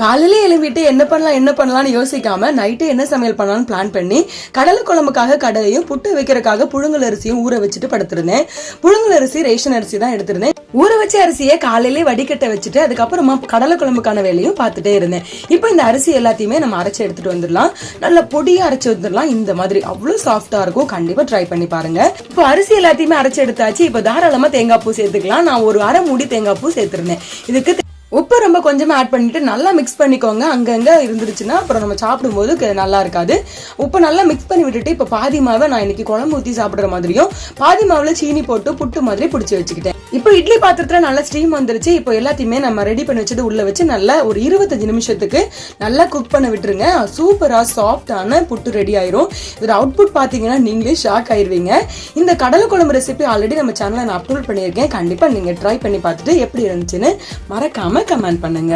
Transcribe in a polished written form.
காலையில எழுப்பிட்டு என்ன பண்ணலாம்னு யோசிக்காம நைட்டு என்ன சமையல் பண்ணலாம்னு பிளான் பண்ணி கடலை குழம்புக்காக கடலையும் புட்டு வைக்கிறதுக்காக புழுங்கல் அரிசியும் ஊற வச்சுட்டு படுத்திருந்தேன். புழுங்கல் அரிசி ரேஷன் அரிசி தான் எடுத்திருந்தேன். ஊற வச்ச அரிசியை காலையிலே வடிகட்ட வச்சுட்டு அதுக்கப்புறமா கடலை குழம்புக்கான வேலையும் பார்த்துட்டே இருந்தேன். இப்போ இந்த அரிசி எல்லாத்தையுமே நம்ம அரைச்சு எடுத்துட்டு வந்துடலாம். நல்ல பொடியா அரைச்சு வந்துடலாம். இந்த மாதிரி அவ்வளவு சாஃப்டா இருக்கும். கண்டிப்பா ட்ரை பண்ணி பாருங்க. இப்போ அரிசி எல்லாத்தையுமே அரைச்சு எடுத்தாச்சு. இப்போ தாராளமா தேங்காய் பூ சேர்த்துக்கலாம். நான் ஒரு அரை மூடி தேங்காய் பூ சேர்த்திருந்தேன். இதுக்கு உப்பு ரொம்ப கொஞ்சமா ஆட் பண்ணிட்டு நல்லா மிக்ஸ் பண்ணிக்கோங்க. அங்கங்க இருந்துருச்சுன்னா அப்புறம் நம்ம சாப்பிடும்போது நல்லா இருக்காது. உப்பு நல்லா மிக்ஸ் பண்ணி விட்டுட்டு இப்ப பாதி மாவை நான் இன்னைக்கு குழம்பு ஊத்தி சாப்பிடுற மாதிரியும் பாதி மாவுல சீனி போட்டு புட்டு மாதிரி பிடிச்சி வச்சுக்கிட்டேன். இப்போ இட்லி பாத்திரத்துல நல்லா ஸ்டீம் வந்துருச்சு. இப்போ எல்லாத்தையுமே நம்ம ரெடி பண்ணி வச்சது உள்ள வச்சு நல்லா ஒரு 25 நிமிஷத்துக்கு நல்லா குக் பண்ண விட்டுருங்க. சூப்பரா சாஃப்டான புட்டு ரெடி ஆயிரும். இதோட அவுட்புட் பாத்தீங்கன்னா நீங்களே ஷாக் ஆயிருவீங்க. இந்த கடலை குழம்பு ரெசிபி ஆல்ரெடி நம்ம சேனல்ல நான் அப்லோட் பண்ணியிருக்கேன். கண்டிப்பா நீங்க ட்ரை பண்ணி பார்த்துட்டு எப்படி இருந்துச்சுன்னு மறக்காம கமெண்ட் பண்ணுங்க.